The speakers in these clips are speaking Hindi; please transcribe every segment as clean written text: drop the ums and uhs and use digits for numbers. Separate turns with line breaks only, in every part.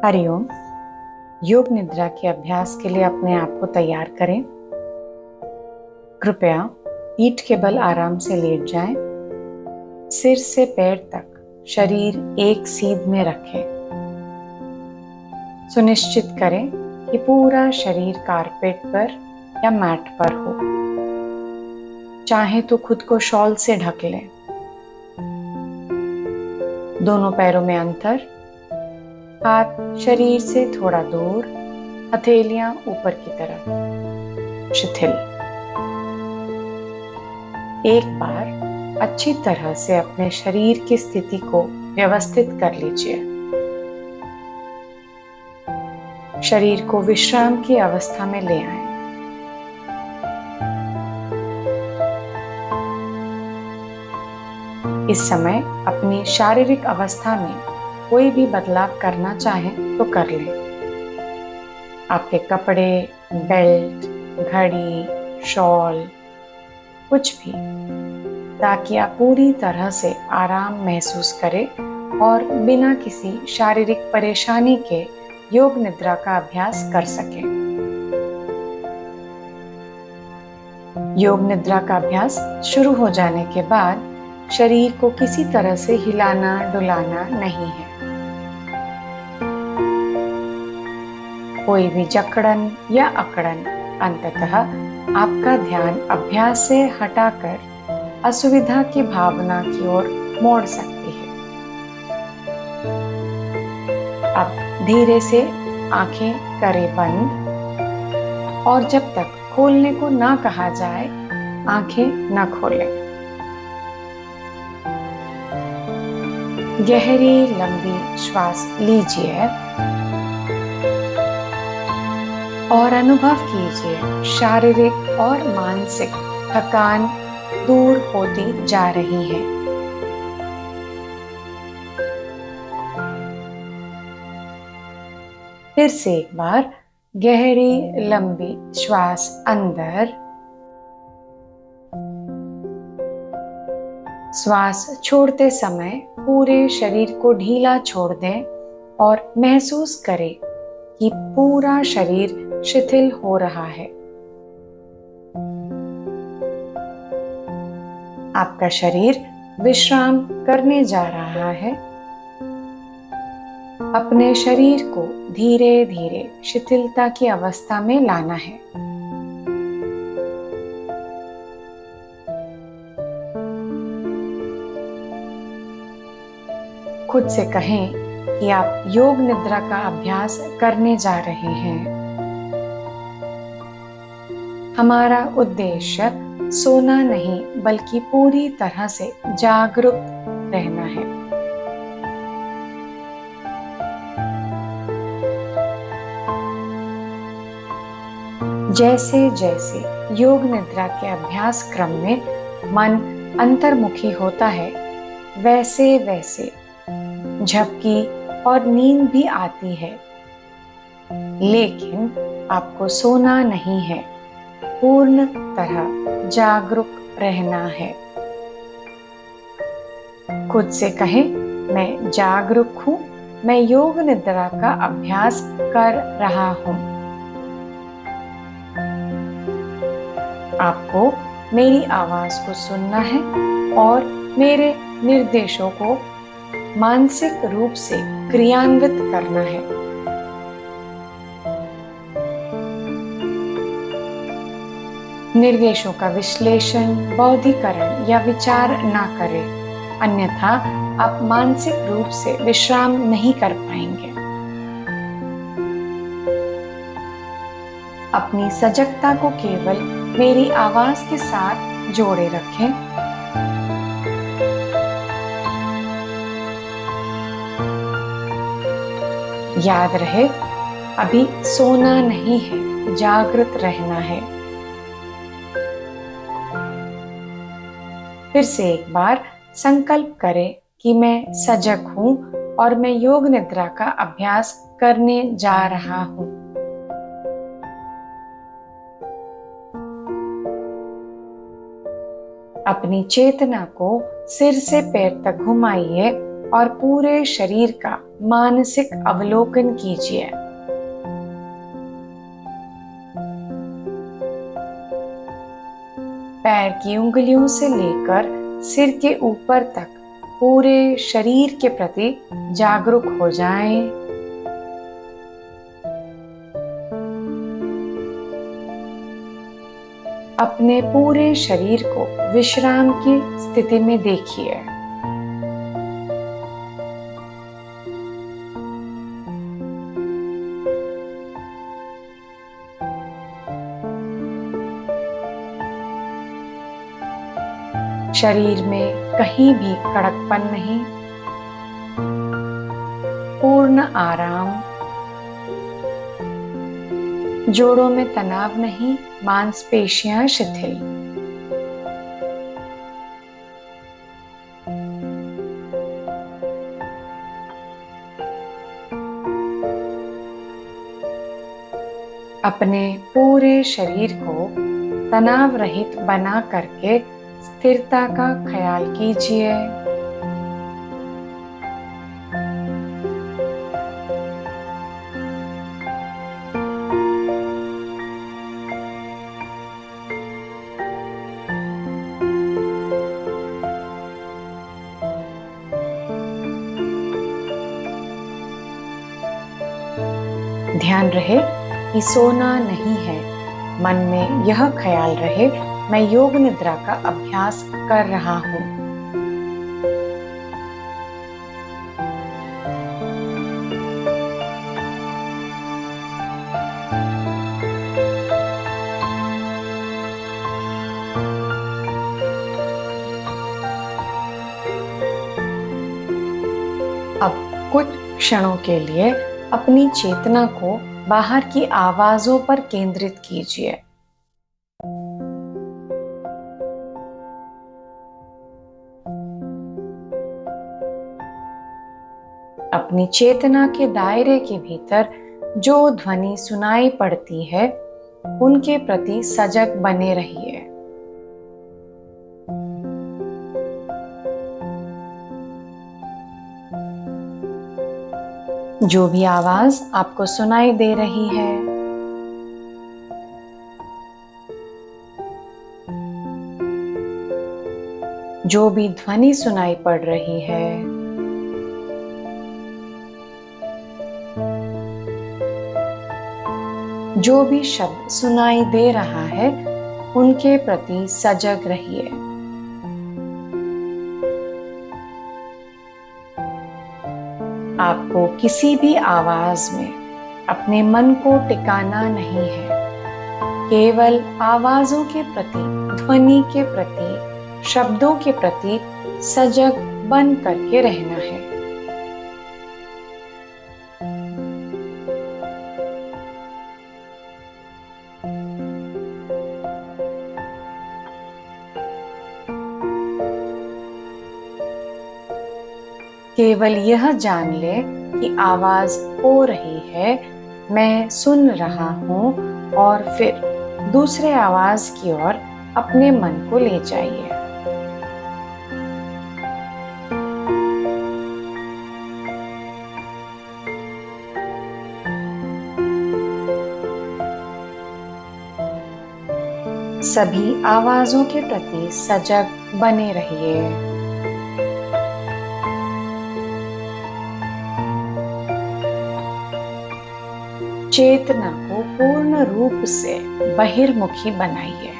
हरिओम। योग निद्रा के अभ्यास के लिए अपने आप को तैयार करें। कृपया पीठ के बल आराम से लेट जाएं। सिर से पैर तक शरीर एक सीध में रखें। सुनिश्चित करें कि पूरा शरीर कारपेट पर या मैट पर हो। चाहे तो खुद को शॉल से ढक लें। दोनों पैरों में अंतर, हाथ शरीर से थोड़ा दूर, हथेलियां ऊपर की तरफ, शिथिल। एक बार अच्छी तरह से अपने शरीर की स्थिति को व्यवस्थित कर लीजिए। शरीर को विश्राम की अवस्था में ले आएं। इस समय अपनी शारीरिक अवस्था में कोई भी बदलाव करना चाहें तो कर लें। आपके कपड़े, बेल्ट, घड़ी, शॉल, कुछ भी, ताकि आप पूरी तरह से आराम महसूस करें और बिना किसी शारीरिक परेशानी के योग निद्रा का अभ्यास कर सकें। योग निद्रा का अभ्यास शुरू हो जाने के बाद शरीर को किसी तरह से हिलाना डुलाना नहीं है। कोई भी जकड़न या अकड़न अंततः आपका ध्यान अभ्यास से हटाकर असुविधा की भावना की ओर मोड़ सकती है। अब धीरे से आंखें करें बंद और जब तक खोलने को ना कहा जाए आंखें न खोलें। गहरी लंबी श्वास लीजिए और अनुभव कीजिए शारीरिक और मानसिक थकान दूर होती जा रही है। फिर से एक बार गहरी लंबी श्वास अंदर, श्वास छोड़ते समय पूरे शरीर को ढीला छोड़ दें और महसूस करें कि पूरा शरीर शिथिल हो रहा है। आपका शरीर विश्राम करने जा रहा है। अपने शरीर को धीरे धीरे शिथिलता की अवस्था में लाना है। खुद से कहें कि आप योग निद्रा का अभ्यास करने जा रहे हैं। हमारा उद्देश्य सोना नहीं बल्कि पूरी तरह से जागरूक रहना है। जैसे जैसे योग निद्रा के अभ्यास क्रम में मन अंतर्मुखी होता है, वैसे वैसे झपकी और नींद भी आती है। लेकिन आपको सोना नहीं है, पूर्ण तरह जागरूक रहना है। खुद से कहें, मैं जागरूक हूं, मैं योग निद्रा का अभ्यास कर रहा हूं। आपको मेरी आवाज को सुनना है और मेरे निर्देशों को मानसिक रूप से क्रियान्वित करना है। निर्देशों का विश्लेषण, बौद्धिकरण या विचार ना करें, अन्यथा आप मानसिक रूप से विश्राम नहीं कर पाएंगे। अपनी सजगता को केवल मेरी आवाज के साथ जोड़े रखें। याद रहे, अभी सोना नहीं है, जागृत रहना है। फिर से एक बार संकल्प करें कि मैं सजग हूं और मैं योग निद्रा का अभ्यास करने जा रहा हूं। अपनी चेतना को सिर से पैर तक घुमाइए और पूरे शरीर का मानसिक अवलोकन कीजिए। पैर की उंगलियों से लेकर सिर के ऊपर तक पूरे शरीर के प्रति जागरूक हो जाएं। अपने पूरे शरीर को विश्राम की स्थिति में देखिए। शरीर में कहीं भी कड़कपन नहीं, पूर्ण आराम। जोड़ों में तनाव नहीं, मांसपेशियां शिथिल। अपने पूरे शरीर को तनाव रहित बना करके स्थिरता का ख्याल कीजिए। ध्यान रहे कि सोना नहीं है। मन में यह ख्याल रहे, मैं योग निद्रा का अभ्यास कर रहा हूँ। अब कुछ क्षणों के लिए अपनी चेतना को बाहर की आवाजों पर केंद्रित कीजिए। अपनी चेतना के दायरे के भीतर जो ध्वनि सुनाई पड़ती है, उनके प्रति सजग बने रहिए। जो भी आवाज आपको सुनाई दे रही है, जो भी ध्वनि सुनाई पड़ रही है, जो भी शब्द सुनाई दे रहा है, उनके प्रति सजग रहिए। आपको किसी भी आवाज में अपने मन को टिकाना नहीं है। केवल आवाजों के प्रति, ध्वनि के प्रति, शब्दों के प्रति सजग बन करके रहना है। केवल यह जान ले कि आवाज हो रही है, मैं सुन रहा हूं, और फिर दूसरे आवाज की ओर अपने मन को ले जाइए। सभी आवाजों के प्रति सजग बने रहिए। चेतना को पूर्ण रूप से बहिर्मुखी बनाइए।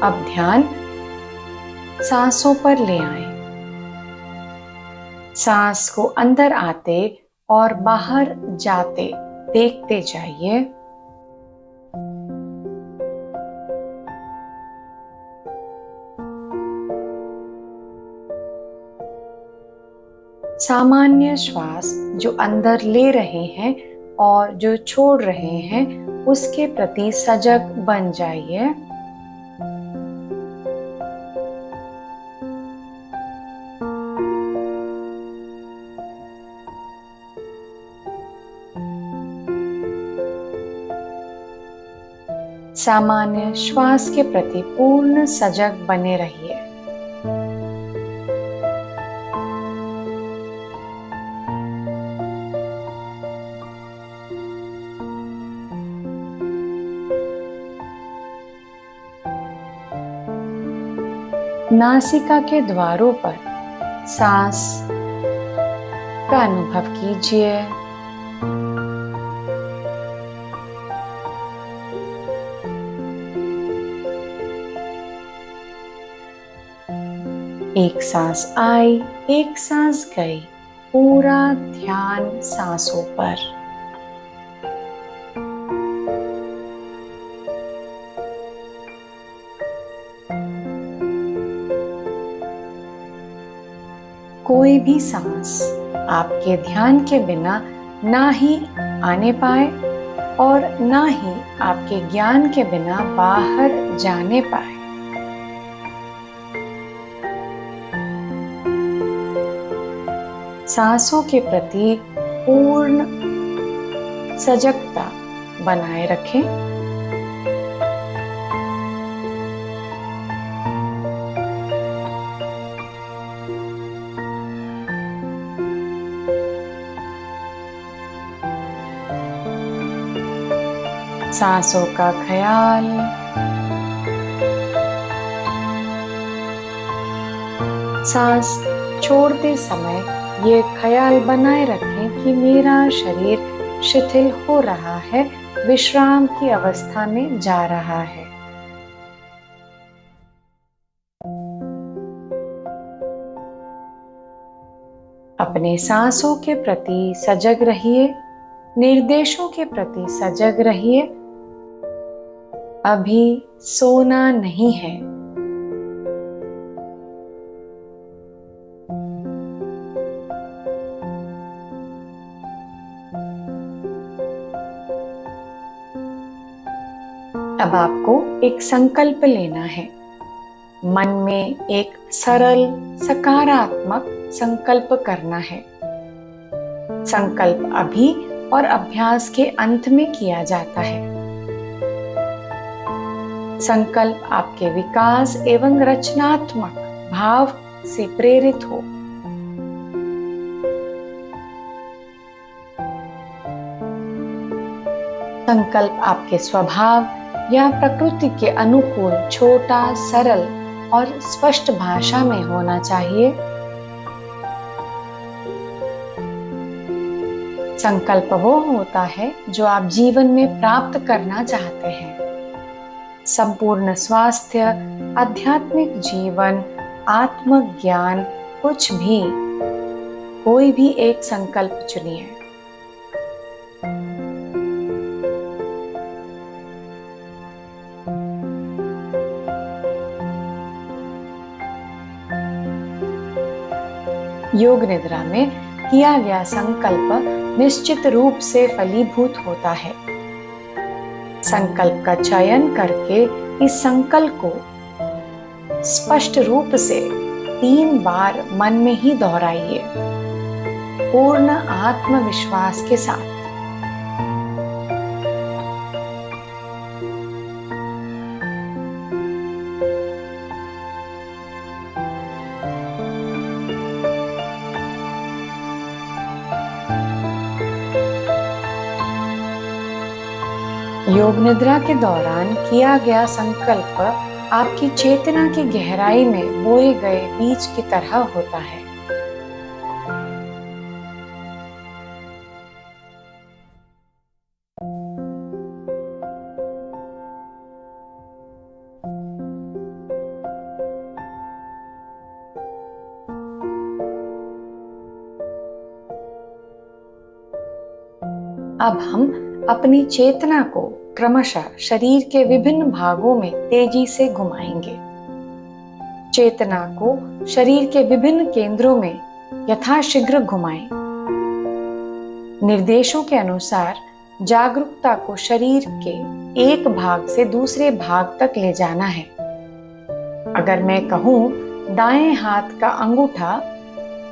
अब ध्यान सांसों पर ले आए। सांस को अंदर आते और बाहर जाते देखते जाइए। सामान्य श्वास जो अंदर ले रहे हैं और जो छोड़ रहे हैं, उसके प्रति सजग बन जाइए। सामान्य श्वास के प्रति पूर्ण सजग बने रहिए। नासिका के द्वारों पर सांस का अनुभव कीजिए। एक सांस आई, एक सांस गई। पूरा ध्यान सांसों पर। कोई भी सांस आपके ध्यान के बिना ना ही आने पाए और ना ही आपके ज्ञान के बिना बाहर जाने पाए। सांसों के प्रति पूर्ण सजगता बनाए रखें। सांसों का ख्याल सांस छोड़ते समय ये ख्याल बनाए रखें कि मेरा शरीर शिथिल हो रहा है, विश्राम की अवस्था में जा रहा है। अपने सांसों के प्रति सजग रहिए, निर्देशों के प्रति सजग रहिए। अभी सोना नहीं है। अब आपको एक संकल्प लेना है। मन में एक सरल सकारात्मक संकल्प करना है। संकल्प अभी और अभ्यास के अंत में किया जाता है। संकल्प आपके विकास एवं रचनात्मक भाव से प्रेरित हो। संकल्प आपके स्वभाव या प्रकृति के अनुकूल छोटा, सरल और स्पष्ट भाषा में होना चाहिए। संकल्प वो होता है जो आप जीवन में प्राप्त करना चाहते हैं। संपूर्ण स्वास्थ्य, आध्यात्मिक जीवन, आत्मज्ञान, कुछ भी, कोई भी एक संकल्प चुनिए। योग निद्रा में किया गया संकल्प निश्चित रूप से फलीभूत होता है। संकल्प का चयन करके इस संकल्प को स्पष्ट रूप से 3 बार मन में ही दोहराइए, पूर्ण आत्मविश्वास के साथ। योग निद्रा के दौरान किया गया संकल्प आपकी चेतना की गहराई में बोए गए बीज की तरह होता है। अब हम अपनी चेतना को क्रमशः शरीर के विभिन्न भागों में तेजी से घुमाएंगे। चेतना को शरीर के विभिन्न केंद्रों में यथाशीघ्र घुमाएं। निर्देशों के अनुसार जागरूकता को शरीर के एक भाग से दूसरे भाग तक ले जाना है। अगर मैं कहूं दाएं हाथ का अंगूठा,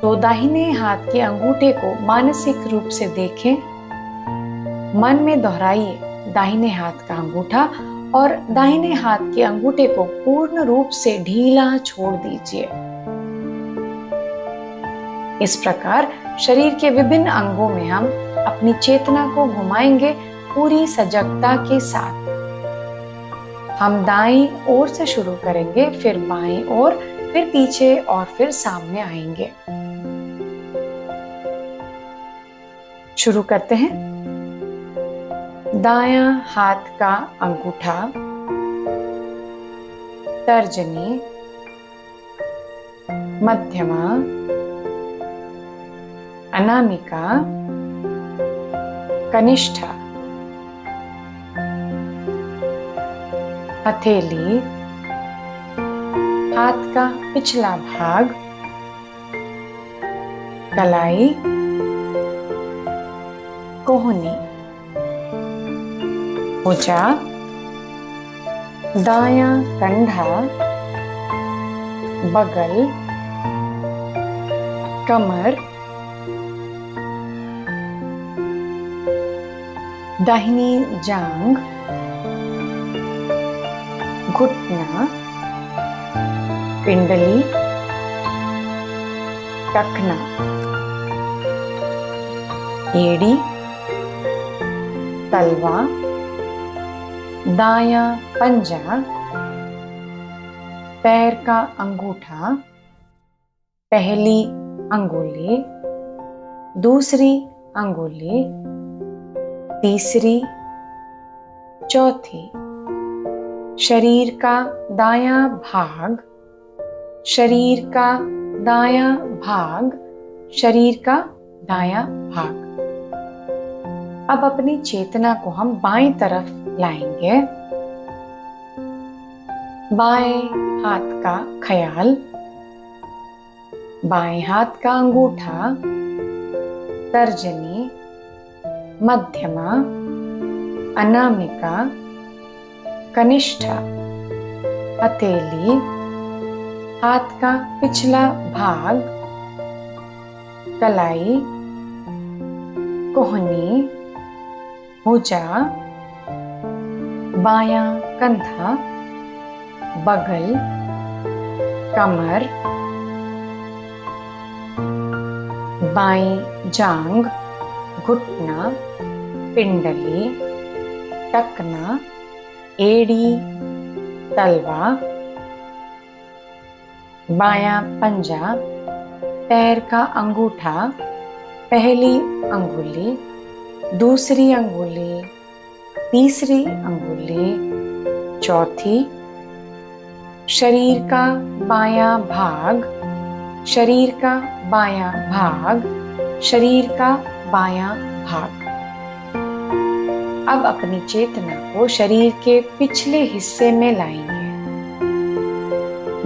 तो दाहिने हाथ के अंगूठे को मानसिक रूप से देखें। मन में दोहराइए दाहिने हाथ का अंगूठा और दाहिने हाथ के अंगूठे को पूर्ण रूप से ढीला छोड़ दीजिए। इस प्रकार शरीर के विभिन्न अंगों में हम अपनी चेतना को घुमाएंगे पूरी सजगता के साथ। हम दाईं ओर से शुरू करेंगे, फिर बाईं ओर, फिर पीछे और फिर सामने आएंगे। शुरू करते हैं। दायां हाथ का अंगूठा, तर्जनी, मध्यमा, अनामिका, कनिष्ठा, हथेली, हाथ का पिछला भाग, कलाई, कोहनी, भुजा, दायां कंधा, बगल, कमर, दाहिनी जांघ, घुटना, पिंडली, टखना, एड़ी, तलवा, दायां पंजा, पैर का अंगूठा, पहली अंगुली, दूसरी अंगुली, तीसरी, चौथी, शरीर का दायां भाग, शरीर का दायां भाग, शरीर का दायां भाग। अब अपनी चेतना को हम बाईं तरफ लाएंगे। बाएं हाथ का ख्याल, बाएं हाथ का अंगूठा, तर्जनी, मध्यमा, अनामिका, कनिष्ठा, हथेली, हाथ का पिछला भाग, कलाई, कोहनी, भुजा, बायां कंधा, बगल, कमर, बाईं जांघ, घुटना, पिंडली, टखना, एड़ी, तलवा, बायां पंजा, पैर का अंगूठा, पहली अंगुली, दूसरी अंगुली, तीसरी अंगुली, चौथी, शरीर का बायां भाग, शरीर का बायां भाग, शरीर का बायां भाग। अब अपनी चेतना को शरीर के पिछले हिस्से में लाएंगे।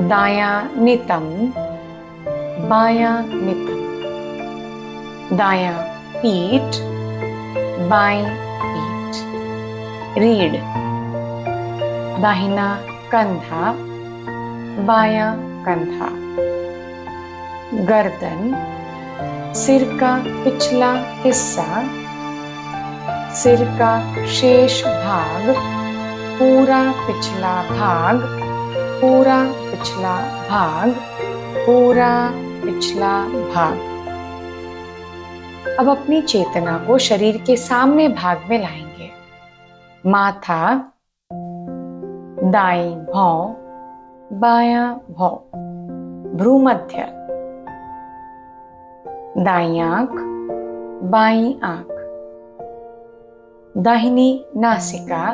दायां नितंब, बायां नितंब, दायां पीठ, बाईं पीठ, रीढ़, दाहिना कंधा, बायां कंधा, गर्दन, सिर का पिछला हिस्सा, सिर का शेष भाग, पूरा पिछला भाग, पूरा पिछला भाग, पूरा पिछला भाग। अब अपनी चेतना को शरीर के सामने भाग में लाएंगे। माथा, दाईं भौं, बायां भौं, भ्रूमध्य, दाईं आंख, बाईं आंख, दाहिनी नासिका,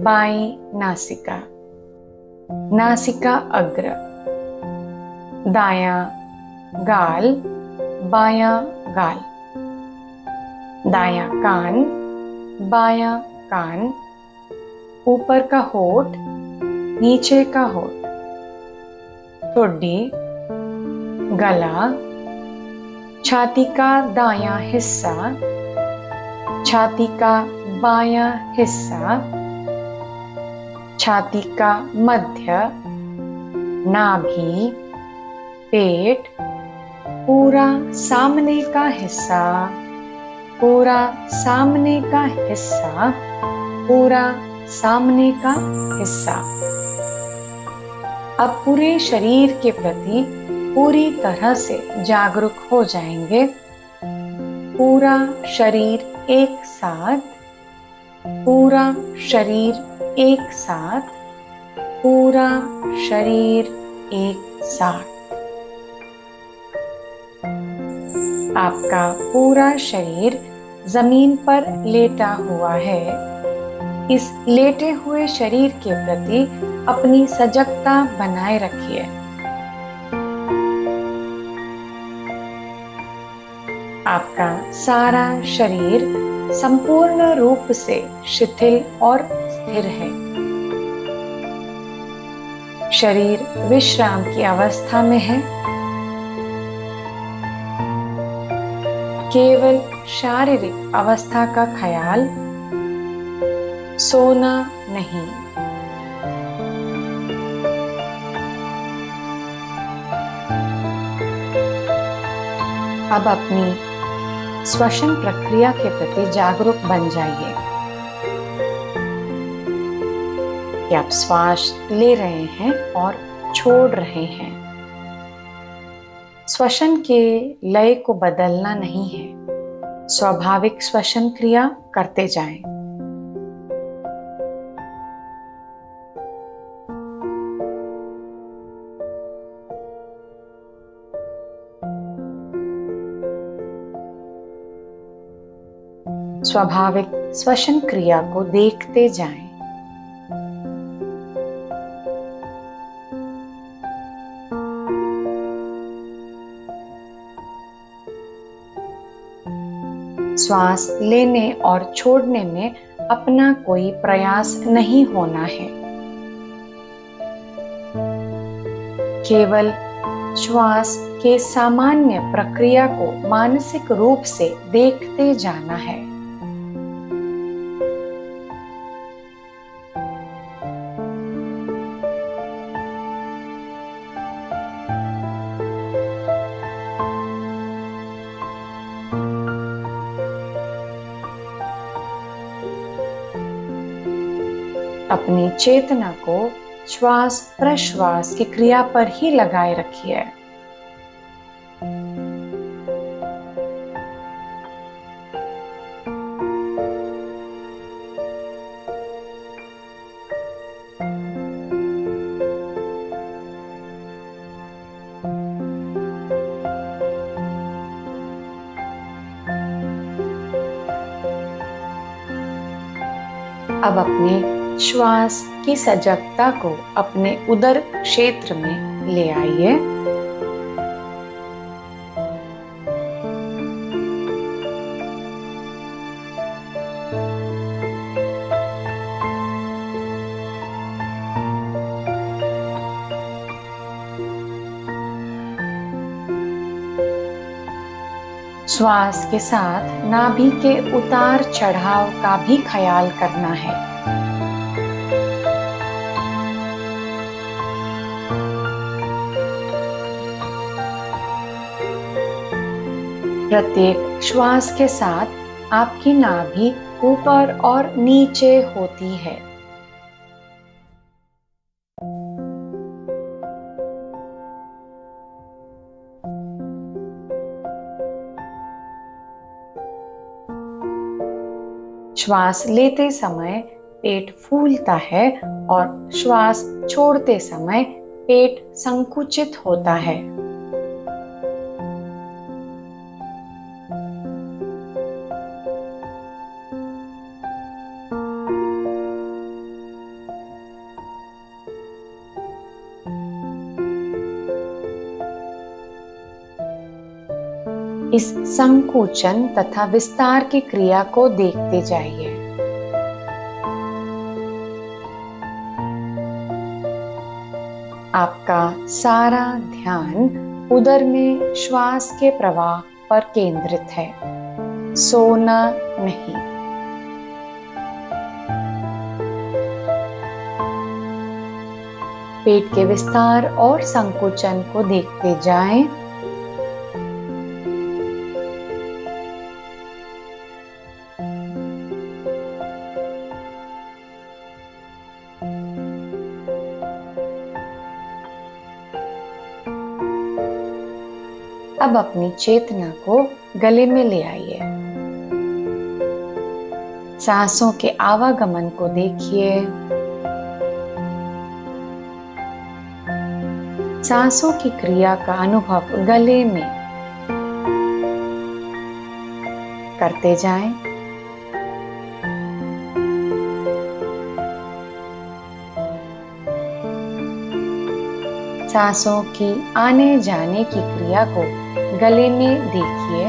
बाईं नासिका, नासिका अग्र, दायां गाल, बायां गाल, दायां कान, बायां कान, ऊपर का होठ, नीचे का होठ, ठुड्डी, गला, छाती का दायां हिस्सा, छाती का बायां हिस्सा, छाती का मध्य, नाभि, पेट, पूरा सामने का हिस्सा, पूरा सामने का हिस्सा, पूरा सामने का हिस्सा। अब पूरे शरीर के प्रति पूरी तरह से जागरूक हो जाएंगे। पूरा शरीर एक साथ, पूरा शरीर एक साथ, पूरा शरीर एक साथ। आपका पूरा शरीर जमीन पर लेटा हुआ है। इस लेटे हुए शरीर के प्रति अपनी सजगता बनाए रखिए। आपका सारा शरीर संपूर्ण रूप से शिथिल और स्थिर है। शरीर विश्राम की अवस्था में है। केवल शारीरिक अवस्था का ख्याल, सोना नहीं। अब अपनी श्वसन प्रक्रिया के प्रति जागरूक बन जाइए कि आप श्वास ले रहे हैं और छोड़ रहे हैं। श्वसन के लय को बदलना नहीं है। स्वाभाविक श्वसन क्रिया करते जाएं। स्वाभाविक श्वसन क्रिया को देखते जाएं। श्वास लेने और छोड़ने में अपना कोई प्रयास नहीं होना है। केवल श्वास के सामान्य प्रक्रिया को मानसिक रूप से देखते जाना है। अपनी चेतना को श्वास प्रश्वास की क्रिया पर ही लगाए रखिए। अब अपने श्वास की सजगता को अपने उदर क्षेत्र में ले आइए। श्वास के साथ नाभि के उतार चढ़ाव का भी ख्याल करना है। प्रत्येक श्वास के साथ आपकी नाभि ऊपर और नीचे होती है। श्वास लेते समय पेट फूलता है और श्वास छोड़ते समय पेट संकुचित होता है। इस संकुचन तथा विस्तार की क्रिया को देखते जाइए। आपका सारा ध्यान उदर में श्वास के प्रवाह पर केंद्रित है, सोना नहीं। पेट के विस्तार और संकुचन को देखते जाएं। अब अपनी चेतना को गले में ले आइए। सांसों के आवागमन को देखिए। सांसों की क्रिया का अनुभव गले में करते जाएं। सांसों की आने जाने की क्रिया को गले में देखिए।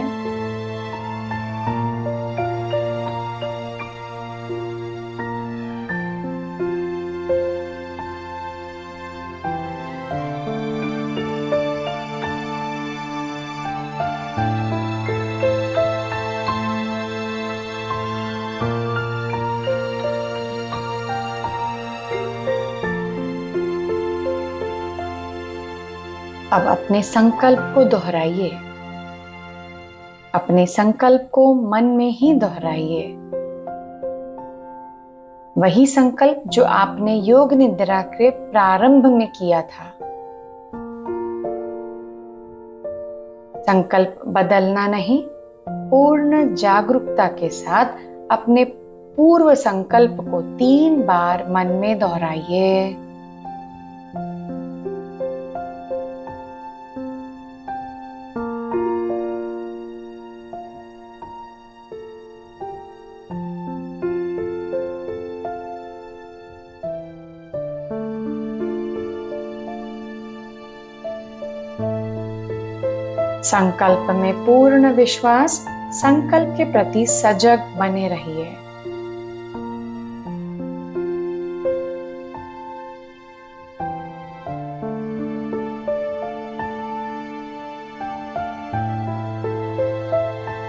अब अपने संकल्प को दोहराइए। अपने संकल्प को मन में ही दोहराइए। वही संकल्प जो आपने योग निद्रा के प्रारंभ में किया था। संकल्प बदलना नहीं, पूर्ण जागरूकता के साथ अपने पूर्व संकल्प को 3 बार मन में दोहराइए। संकल्प में पूर्ण विश्वास, संकल्प के प्रति सजग बने रहिए।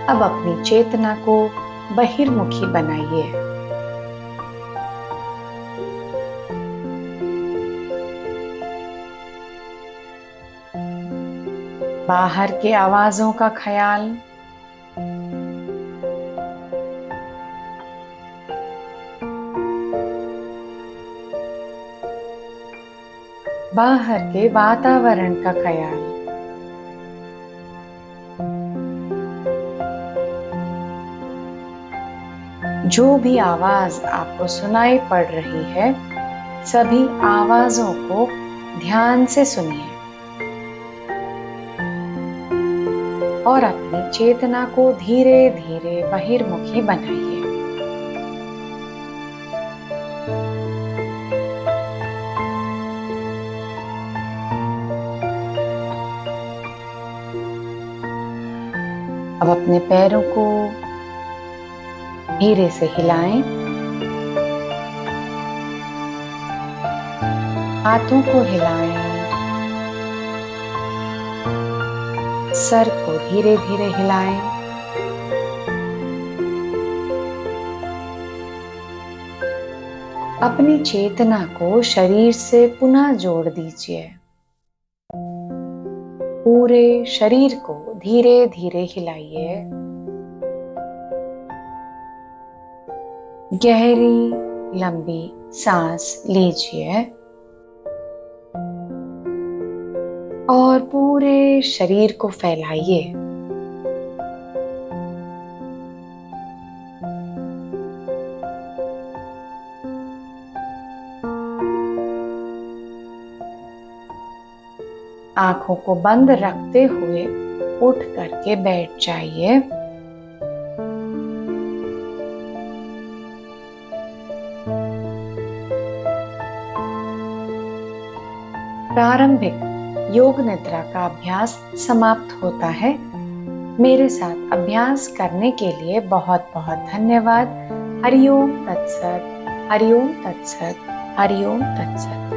अब अपनी चेतना को बहिर्मुखी बनाइए। बाहर के आवाजों का ख्याल, बाहर के वातावरण का ख्याल, जो भी आवाज आपको सुनाई पड़ रही है, सभी आवाजों को ध्यान से सुनिए और अपनी चेतना को धीरे धीरे बहिर्मुखी बनाइए। अब अपने पैरों को धीरे से हिलाएं, हाथों को हिलाएं, सर को धीरे धीरे हिलाएं। अपनी चेतना को शरीर से पुनः जोड़ दीजिए। पूरे शरीर को धीरे धीरे हिलाइए। गहरी लंबी सांस लीजिए और पूरे शरीर को फैलाइए। आंखों को बंद रखते हुए उठ करके बैठ जाइए। प्रारंभिक योग निद्रा का अभ्यास समाप्त होता है। मेरे साथ अभ्यास करने के लिए बहुत बहुत धन्यवाद। हरि ओम तत्सत, हरि ओम तत्सत, हरि ओम तत्सत।